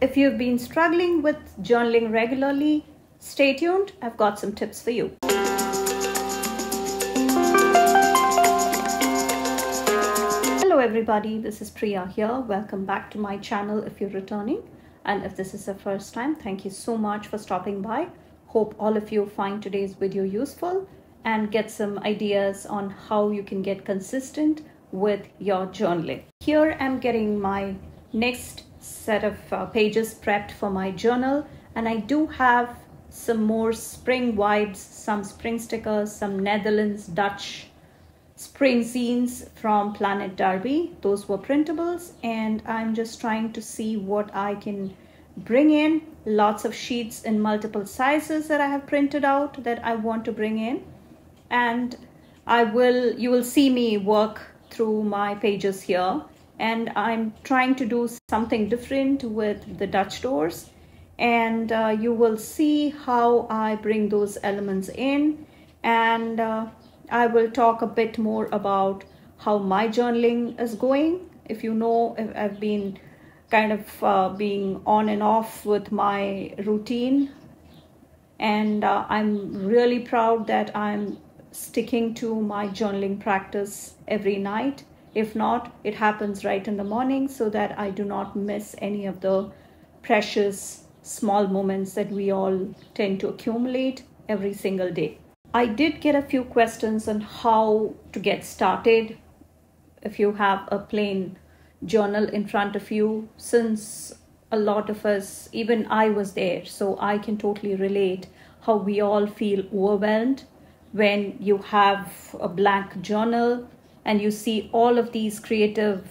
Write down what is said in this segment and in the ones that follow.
If you've been struggling with journaling regularly, stay tuned. I've got some tips for you. Hello everybody, this is Priya here. Welcome back to my channel if you're returning. And if this is the first time, thank you so much for stopping by. Hope all of you find today's video useful and get some ideas on how you can get consistent with your journaling. Here I'm getting my next set of pages prepped for my journal, and I do have some more spring vibes, some spring stickers, some Netherlands Dutch spring zines from Planet Derby. Those were printables, and I'm just trying to see what I can bring in. Lots of sheets in multiple sizes that I have printed out that I want to bring in, and you will see me work through my pages here. And I'm trying to do something different with the Dutch doors, and you will see how I bring those elements in, and I will talk a bit more about how my journaling is going. If you know, if I've been kind of being on and off with my routine, and I'm really proud that I'm sticking to my journaling practice every night. If not, it happens right in the morning so that I do not miss any of the precious small moments that we all tend to accumulate every single day. I did get a few questions on how to get started if you have a plain journal in front of you, since a lot of us, even I was there, so I can totally relate how we all feel overwhelmed when you have a blank journal and you see all of these creative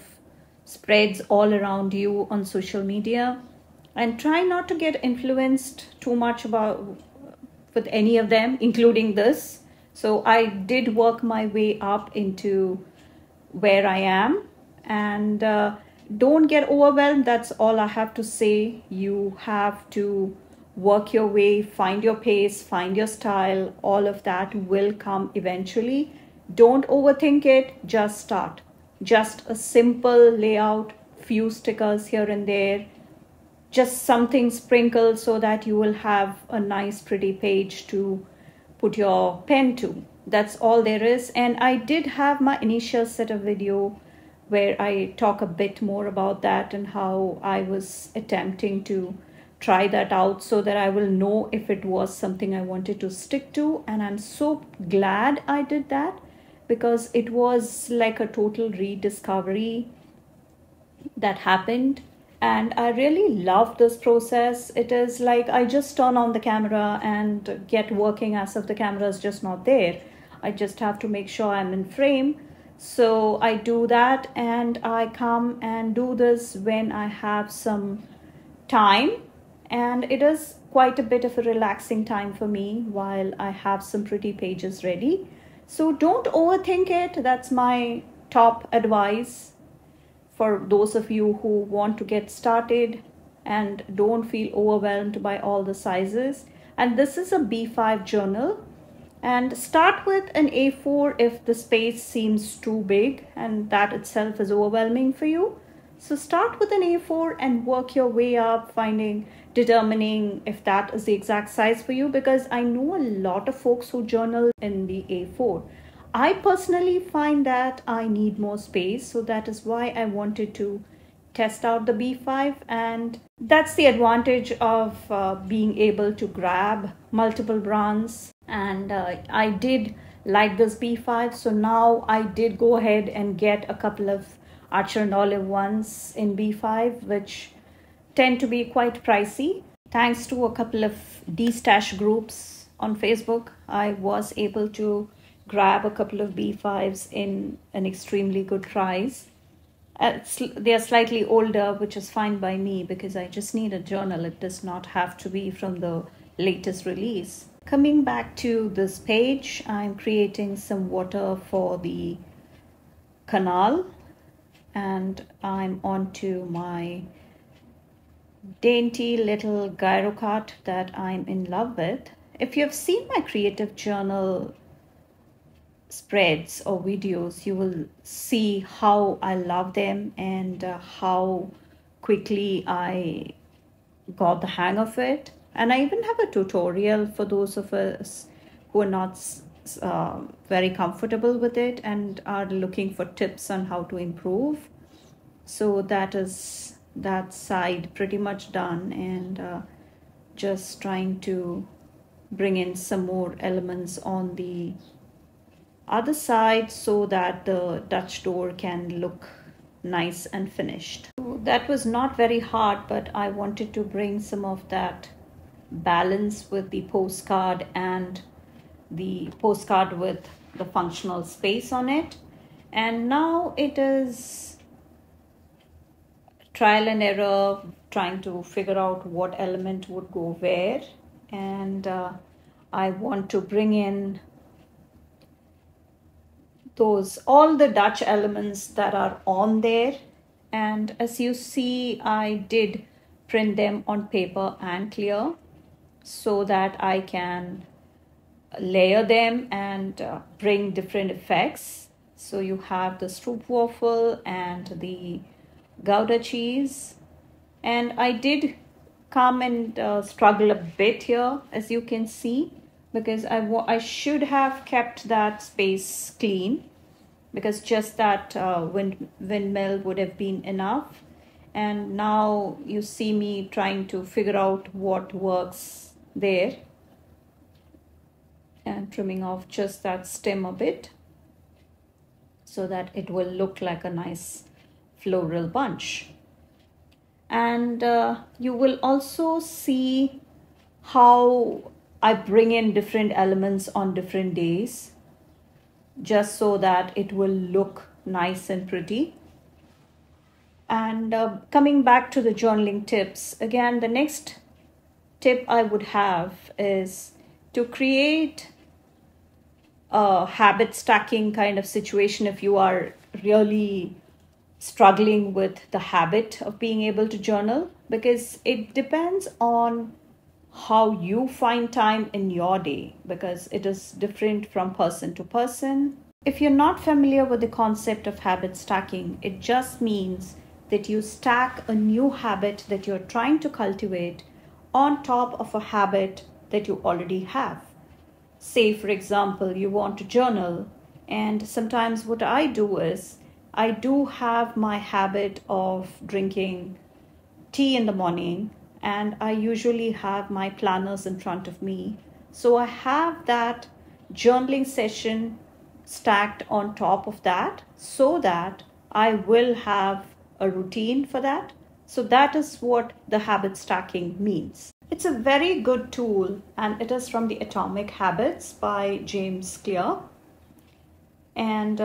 spreads all around you on social media. And try not to get influenced too much with any of them, including this. So I did work my way up into where I am, and don't get overwhelmed. That's all I have to say. You have to work your way, find your pace, find your style. All of that will come eventually. Don't overthink it, just start. Just a simple layout, few stickers here and there, just something sprinkled so that you will have a nice pretty page to put your pen to. That's all there is. And I did have my initial set of video where I talk a bit more about that and how I was attempting to try that out so that I will know if it was something I wanted to stick to. And I'm so glad I did that, because it was like a total rediscovery that happened. And I really love this process. It is like I just turn on the camera and get working as if the camera is just not there. I just have to make sure I'm in frame. So I do that, and I come and do this when I have some time. And it is quite a bit of a relaxing time for me while I have some pretty pages ready. So don't overthink it. That's my top advice for those of you who want to get started and don't feel overwhelmed by all the sizes. And this is a B5 journal, and start with an A4 if the space seems too big and that itself is overwhelming for you. So start with an A4 and work your way up, determining if that is the exact size for you, because I know a lot of folks who journal in the A4. I personally find that I need more space, so that is why I wanted to test out the B5, and that's the advantage of being able to grab multiple brands. And I did like this B5, so now I did go ahead and get a couple of Archer and Olive ones in B5, which tend to be quite pricey. Thanks to a couple of D-stash groups on Facebook, I was able to grab a couple of B5s in an extremely good price. They are slightly older, which is fine by me because I just need a journal. It does not have to be from the latest release. Coming back to this page, I'm creating some water for the canal, and I'm onto my dainty little gyro cart that I'm in love with. If you've seen my creative journal spreads or videos, you will see how I love them and how quickly I got the hang of it. And I even have a tutorial for those of us who are not very comfortable with it and are looking for tips on how to improve. So that is that side pretty much done, and just trying to bring in some more elements on the other side so that the Dutch door can look nice and finished. So that was not very hard, but I wanted to bring some of that balance with the postcard and the postcard with the functional space on it. And now it is trial and error, trying to figure out what element would go where. And I want to bring in all the Dutch elements that are on there. And as you see, I did print them on paper and clear so that I can layer them and bring different effects. So you have the stroopwafel and the Gouda cheese, and I did come and struggle a bit here, as you can see, because I should have kept that space clean, because just that windmill would have been enough. And now you see me trying to figure out what works there, and trimming off just that stem a bit so that it will look like a nice floral bunch. And you will also see how I bring in different elements on different days, just so that it will look nice and pretty. And coming back to the journaling tips, again, the next tip I would have is to create a habit stacking kind of situation if you are really struggling with the habit of being able to journal, because it depends on how you find time in your day, because it is different from person to person. If you're not familiar with the concept of habit stacking, it just means that you stack a new habit that you're trying to cultivate on top of a habit that you already have. Say, for example, you want to journal, and sometimes what I do is I do have my habit of drinking tea in the morning, and I usually have my planners in front of me. So I have that journaling session stacked on top of that so that I will have a routine for that. So that is what the habit stacking means. It's a very good tool, and it is from the Atomic Habits by James Clear. And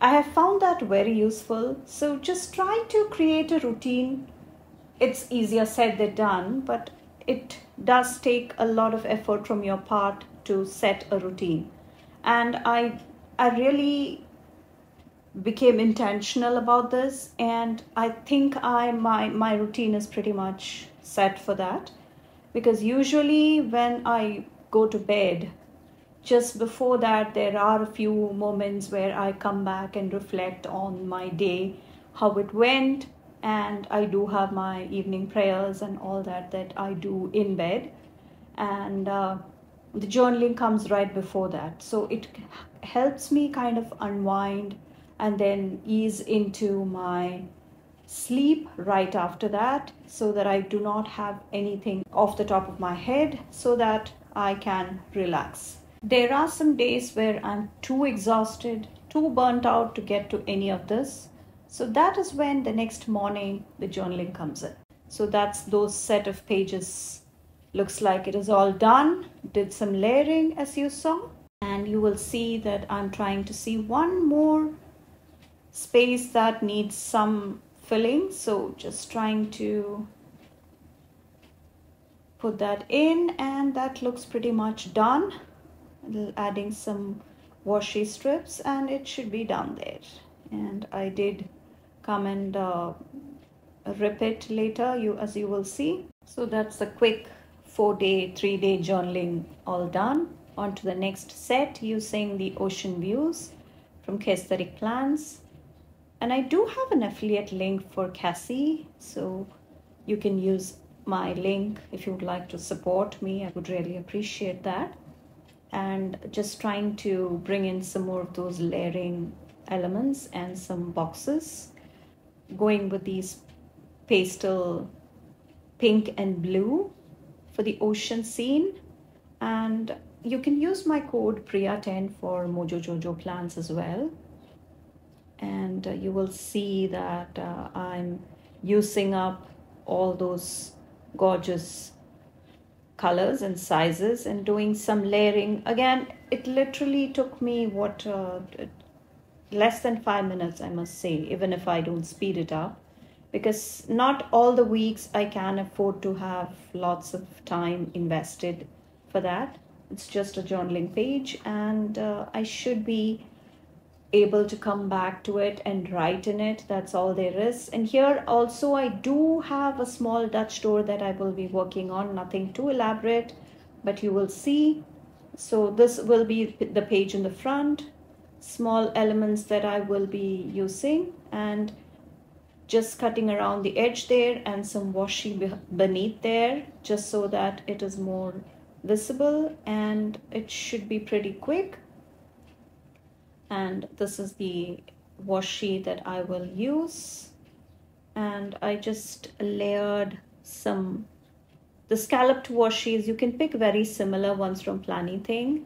I have found that very useful. So just try to create a routine. It's easier said than done, but it does take a lot of effort from your part to set a routine. And I really became intentional about this, and I think my routine is pretty much set for that, because usually when I go to bed, just before that there are a few moments where I come back and reflect on my day, how it went, and I do have my evening prayers and all that I do in bed, and the journaling comes right before that. So it helps me kind of unwind and then ease into my sleep right after that, so that I do not have anything off the top of my head, so that I can relax. There are some days where I'm too exhausted, too burnt out to get to any of this. So that is when the next morning the journaling comes in. So that's those set of pages. Looks like it is all done. Did some layering, as you saw. And you will see that I'm trying to see one more space that needs some filling. So just trying to put that in, and that looks pretty much done. Adding some washi strips, and it should be down there. And I did come and rip it later, as you will see. So that's a quick 4-day, 3-day journaling all done. On to the next set, using the ocean views from Aesthetic Plans. And I do have an affiliate link for Cassie, so you can use my link if you would like to support me. I would really appreciate that. And just trying to bring in some more of those layering elements and some boxes, going with these pastel pink and blue for the ocean scene. And you can use my code Priya10 for Mojo Jojo plans as well. And you will see that I'm using up all those gorgeous colors and sizes and doing some layering. Again, it literally took me less than 5 minutes, I must say, even if I don't speed it up, because not all the weeks I can afford to have lots of time invested for that. It's just a journaling page, and I should be able to come back to it and write in it. That's all there is. And here also I do have a small Dutch door that I will be working on, nothing too elaborate, but you will see. So this will be the page in the front, small elements that I will be using, and just cutting around the edge there and some washi beneath there, just so that it is more visible, and it should be pretty quick. And this is the washi that I will use, and I just layered the scalloped washis. You can pick very similar ones from Planything,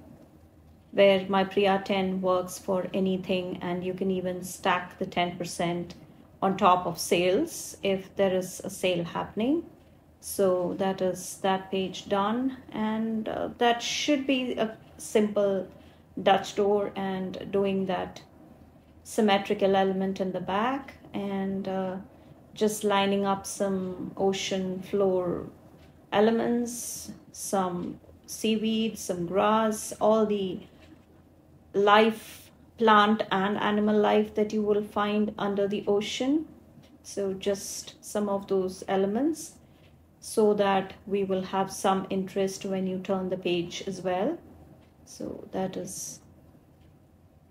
where my Priya10 works for anything, and you can even stack the 10% on top of sales if there is a sale happening. So that is that page done, and that should be a simple Dutch door, and doing that symmetrical element in the back, and just lining up some ocean floor elements, some seaweed, some grass, all the life, plant and animal life that you will find under the ocean. So just some of those elements, so that we will have some interest when you turn the page as well. So that is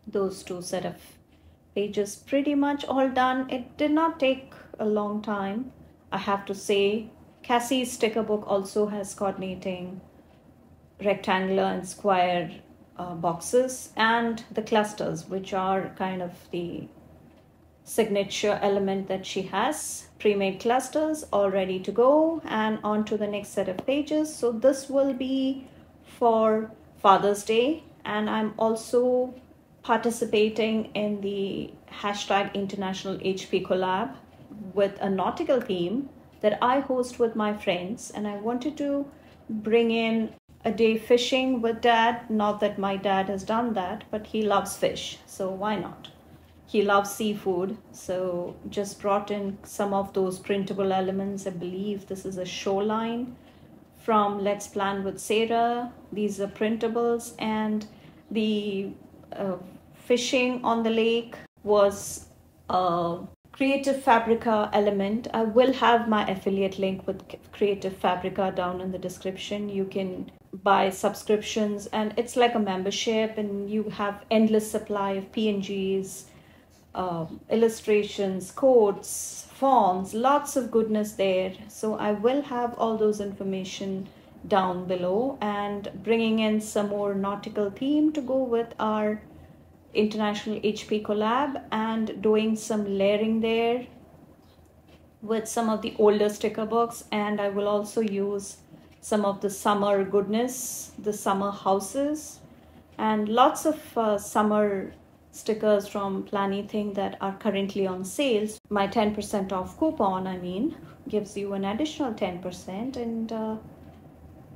those two set of pages pretty much all done. It did not take a long time, I have to say. Cassie's sticker book also has coordinating rectangular and square boxes, and the clusters, which are kind of the signature element that she has. Pre-made clusters all ready to go, and on to the next set of pages. So this will be for Father's Day, and I'm also participating in the hashtag International HP collab with a nautical theme that I host with my friends, and I wanted to bring in a day fishing with Dad. Not that my dad has done that, but he loves fish, so why not? He loves seafood, so just brought in some of those printable elements. I believe this is a shoreline from Let's Plan with Sarah. These are printables, and the fishing on the lake was a Creative Fabrica element. I will have my affiliate link with Creative Fabrica down in the description. You can buy subscriptions, and it's like a membership, and you have endless supply of PNGs, illustrations, quotes, fonts, lots of goodness there. So I will have all those information down below, and bringing in some more nautical theme to go with our International HP collab, and doing some layering there with some of the older sticker books. And I will also use some of the summer goodness, the summer houses, and lots of summer stickers from Planything that are currently on sales. My 10% off coupon, I mean, gives you an additional 10%, and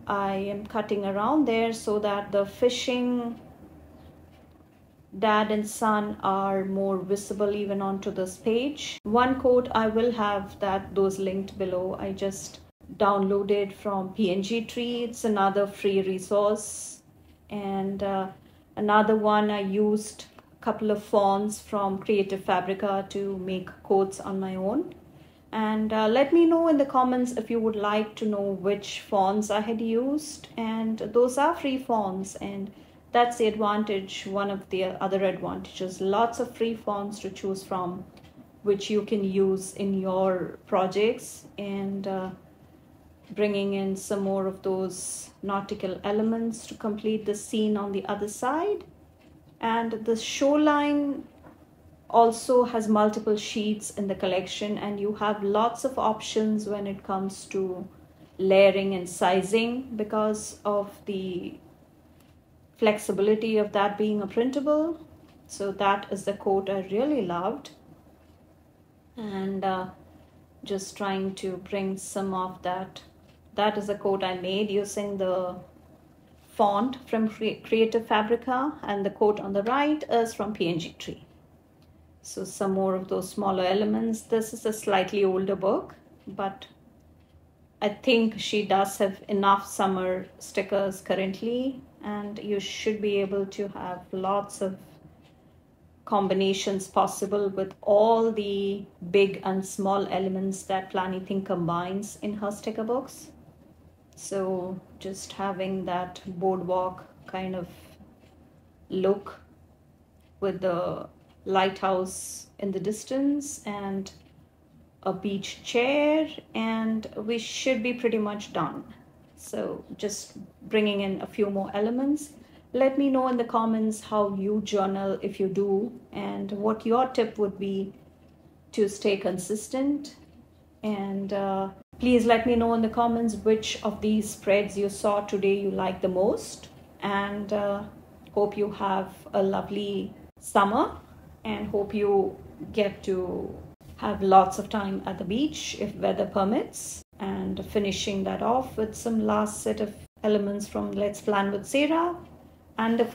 I am cutting around there so that the fishing dad and son are more visible even onto this page. One quote, I will have those linked below. I just downloaded from PNG Tree. It's another free resource. And another one, I used a couple of fonts from Creative Fabrica to make quotes on my own. And let me know in the comments if you would like to know which fonts I had used. And those are free fonts, and that's the advantage, one of the other advantages. Lots of free fonts to choose from, which you can use in your projects. And bringing in some more of those nautical elements to complete the scene on the other side. And the shoreline also has multiple sheets in the collection, and you have lots of options when it comes to layering and sizing because of the flexibility of that being a printable. So that is the coat I really loved, and just trying to bring some of that. That is a coat I made using the font from Creative Fabrica, and the coat on the right is from PNG Tree. So some more of those smaller elements. This is a slightly older book, but I think she does have enough summer stickers currently, and you should be able to have lots of combinations possible with all the big and small elements that Planything combines in her sticker books. So just having that boardwalk kind of look with the lighthouse in the distance and a beach chair, and we should be pretty much done. So just bringing in a few more elements. Let me know in the comments how you journal if you do, and what your tip would be to stay consistent. And please let me know in the comments which of these spreads you saw today you like the most. And hope you have a lovely summer, and hope you get to have lots of time at the beach if weather permits. And finishing that off with some last set of elements from Let's Plan with Sarah. And the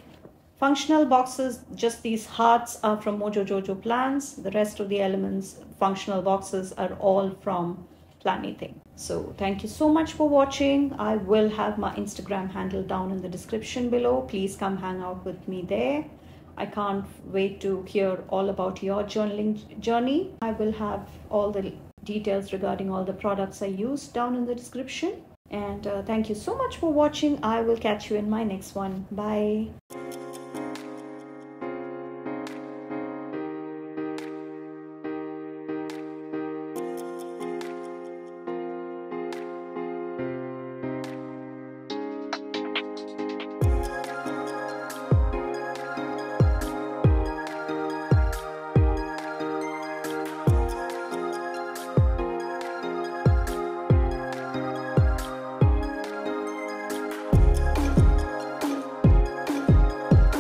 functional boxes, just these hearts, are from Mojo Jojo Plans. The rest of the elements, functional boxes, are all from Planything. So thank you so much for watching. I will have my Instagram handle down in the description below. Please come hang out with me there. I can't wait to hear all about your journaling journey. I will have all the details regarding all the products I used down in the description. And thank you so much for watching. I will catch you in my next one. Bye.